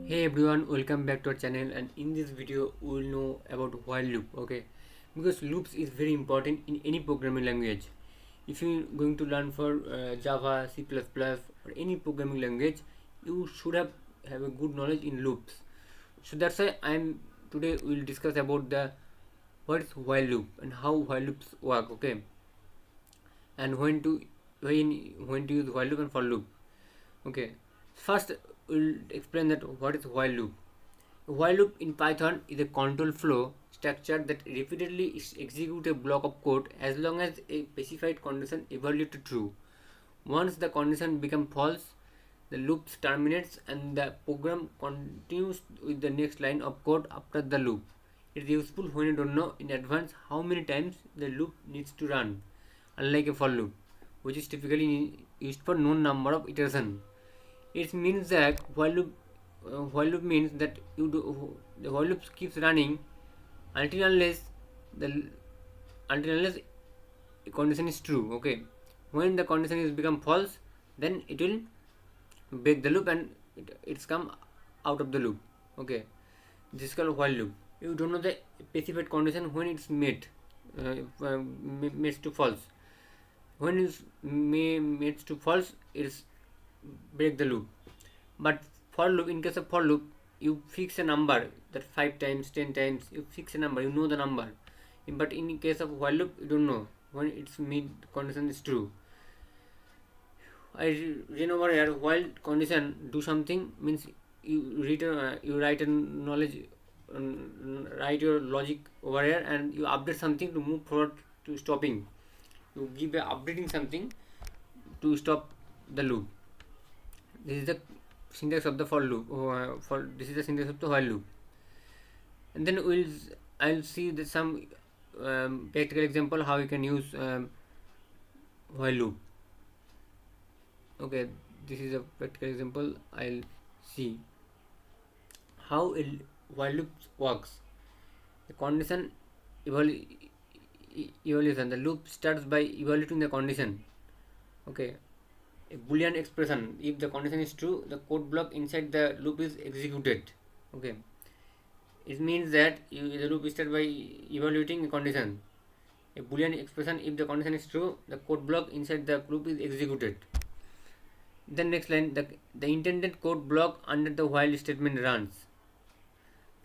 Hey everyone, welcome back to our channel, and in this video we will know about while loop. Okay, because loops is very important in any programming language. If you're going to learn for Java, C++ or any programming language, you should have a good knowledge in loops. So that's why I'm today we'll discuss about the what is while loop and how while loops work. Okay, and when to use while loop and for loop. Okay, first we'll explain that what is while loop. A while loop in Python is a control flow structure that repeatedly executes a block of code as long as a specified condition evaluates to true. Once the condition becomes false, the loop terminates and the program continues with the next line of code after the loop. It is useful when you don't know in advance how many times the loop needs to run, unlike a for loop, which is typically used for known number of iterations. It means that while loop means that the while loop keeps running until unless the unless a condition is true. Okay, when the condition is become false, then it will break the loop and it's come out of the loop. Okay, this is called while loop. You don't know the specified condition when it's met, met to false. When it's met to false, it's break the loop. But for loop, in case of for loop, you fix a number that 5 times, 10 times. You fix a number, you know the number. But in case of while loop, you don't know when its mid condition is true. I read over here while condition do something means you write a knowledge, write your logic over here, and you update something to move forward to stopping. You give a updating something to stop the loop. This is the syntax of the for loop. This is the syntax of the while loop. And then I'll see some practical example how you can use while loop. Okay, this is a practical example. I'll see how a while loop works. The condition evaluation. The loop starts by evaluating the condition. Okay, a boolean expression. If the condition is true, the code block inside the loop is executed. Okay, it means that the loop starts by evaluating a condition. A boolean expression. If the condition is true, the code block inside the loop is executed. Then next line, the intended code block under the while statement runs.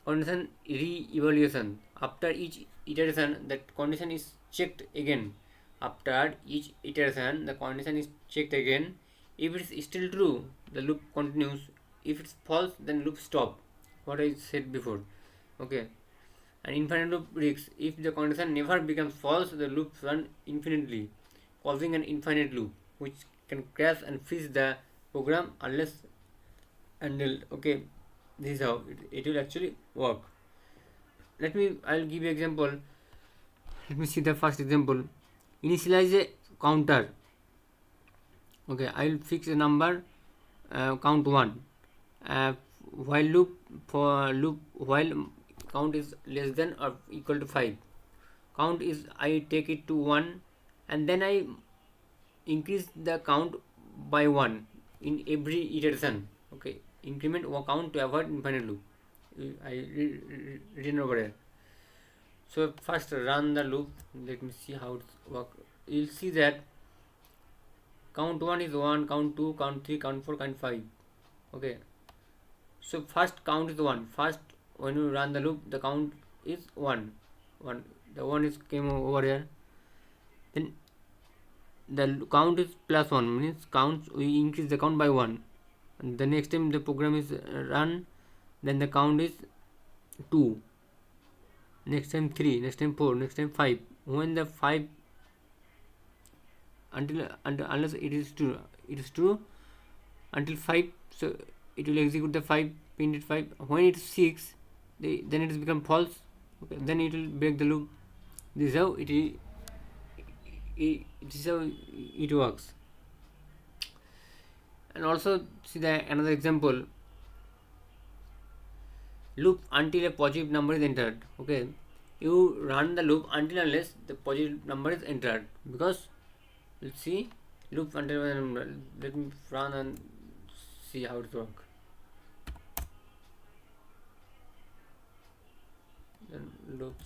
Condition re-evaluation. After each iteration, that condition is checked again. After each iteration, the condition is checked again. If it is still true, the loop continues. If it's false, then loop stop. What I said before. Okay. An infinite loop breaks. If the condition never becomes false, the loop runs infinitely, causing an infinite loop, which can crash and freeze the program unless handled. Okay, this is how it will actually work. I'll give you example. Let me see the first example. Initialize a counter. Okay, I'll fix a number, count 1. While while count is less than or equal to 5. Count is I take it to 1, and then I increase the count by 1 in every iteration. Okay, increment or count to avoid infinite loop. I written over here. So first run the loop. Let me see how it works. You'll see that count 1 is 1, count 2, count 3, count 4, count 5. Okay, so first count is 1. First when you run the loop, the count is 1. The 1 is came over here. Then the count is plus 1, means counts we increase the count by 1. And the next time the program is run, then the count is 2. Next time 3, next time 4, next time 5. When the 5 until unless it is true until 5, so it will execute the 5 printed 5. When it's 6, then it has become false. Okay, then it will break the loop. This is how it works. And also see the another example, loop until a positive number is entered. Okay, you run the loop until unless the positive number is entered, because let's see loop until, let me run and see how it works. then loops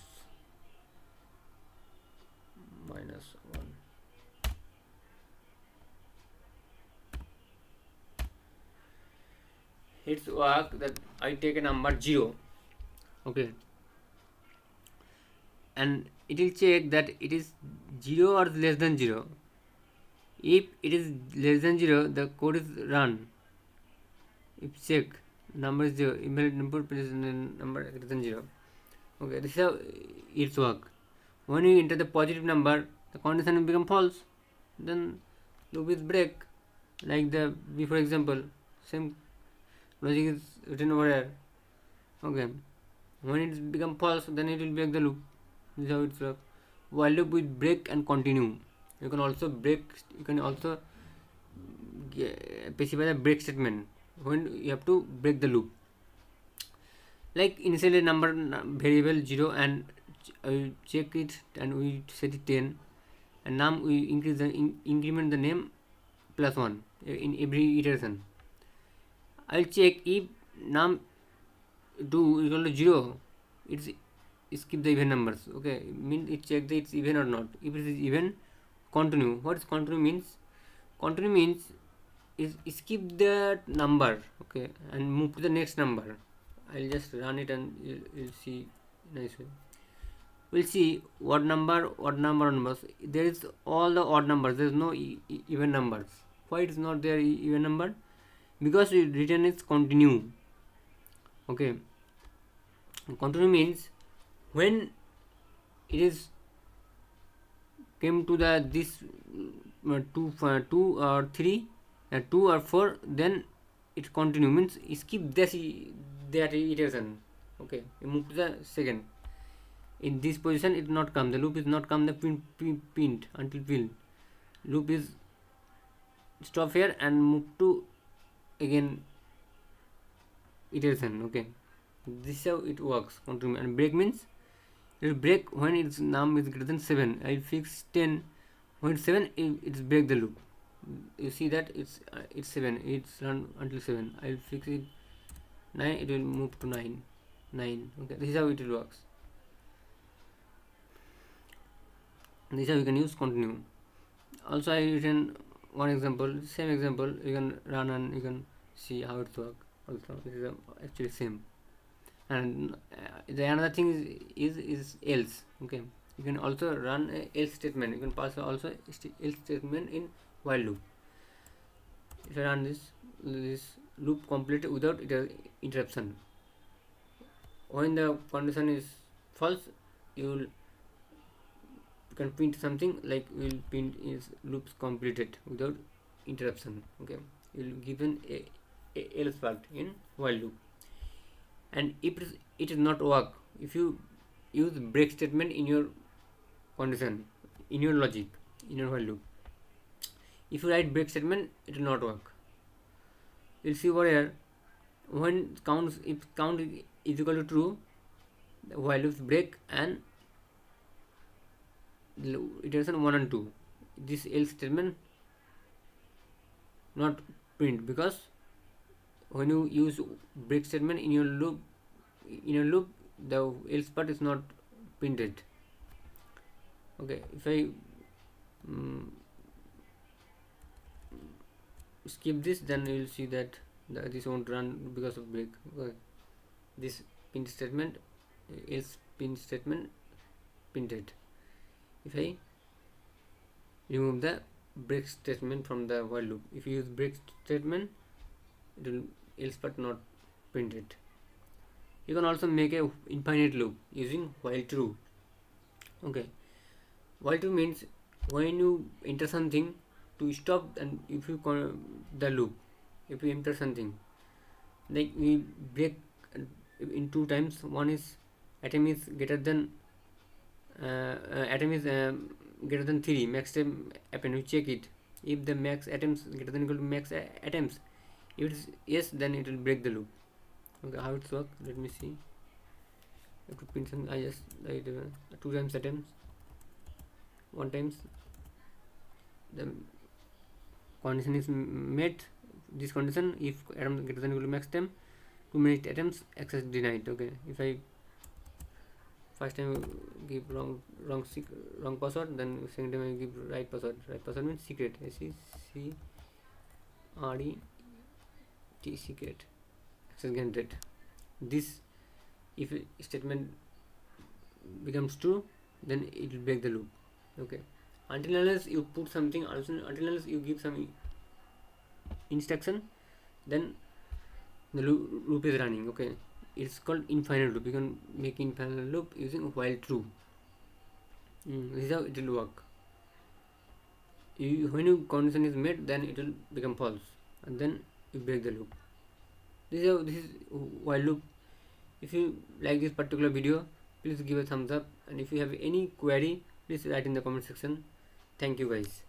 -1. It's work that I take a number 0, okay, and it will check that it is 0 or less than 0. If it is less than 0, the code is run. If check number is 0, email input number greater than 0. Okay, this is how it's work. When you enter the positive number, the condition will become false. Then loop is break. Like the before example, same logic is written over here. Okay, when it become false, then it will break the loop. This is how it works. While loop with break and continue. You can also break. You can also specify the break statement when you have to break the loop. Like initially number variable 0 and we check it and we set it 10, and now we increment the name +1 in every iteration. I'll check if num 2 equal to 0, it's skip the even numbers. Okay, means it check that it's even or not. If it is even, continue. What is continue means? Continue means is skip that number, okay, and move to the next number. I'll just run it and you'll see nice way. We'll see odd number. There is all the odd numbers. There is no even numbers. Why it is not there even number? Because it written is continue. Okay, continue means when it is came to the this 2 or 3, 2 or 4, then it continue means skip this that iteration. Okay, you move to the second. In this position it not come, the loop is not come the print until fill. Loop is stop here and move to again iteration. Okay, this is how it works. Continue. And break means it will break when its num is greater than 7. I fix 10. When it's 7, it's break the loop. You see that it's 7. It's run until 7. I'll fix it 9. It will move to 9. Okay, this is how it works. This is how you can use continue. Also, I written one example. Same example. You can run and you can see how it works. Also, this is actually same. And the another thing is else. Okay, you can also run a else statement. You can pass also else statement in while loop. If I run this loop completed without interruption. When the condition is false, you can print something like will print is loops completed without interruption. Okay, you will given a else part in while loop. And if it is not work, if you use break statement in your condition, in your logic, in your while loop, if you write break statement, it will not work. You'll see over here, when if count is equal to true, the while loops break and iteration 1 and 2, this else statement not print, because when you use break statement in your loop, the else part is not printed. Okay, if I skip this, then you will see that this won't run because of break. Okay. This print statement, else print statement printed. If I remove the break statement from the while loop, if you use break statement, it will else part not printed. You can also make a infinite loop using while true. Okay, while true means when you enter something to stop, and if you call the loop, if you enter something, like we break in 2 times. One is atom is greater than greater than 3, max time happen, we check it. If the max atoms greater than equal to max atoms, if it is yes, then it will break the loop. Okay, how it works, let me see. I have to print something. I just 2 times atoms, 1 times the condition is met. This condition, if atom greater than equal to max time, 2 minute atoms access denied. Okay, if I first time you give wrong password, then second time you give right password. Right password means secret, secret, secret, access granted. This, if a statement becomes true, then it will break the loop. Okay, until unless you put something, until unless you give some instruction, then the loop is running. Okay, it's called infinite loop. You can make infinite loop using while true. This is how it will work. When your condition is met, then it will become false, and then you break the loop. This is while loop. If you like this particular video, please give a thumbs up, and if you have any query, please write in the comment section. Thank you guys.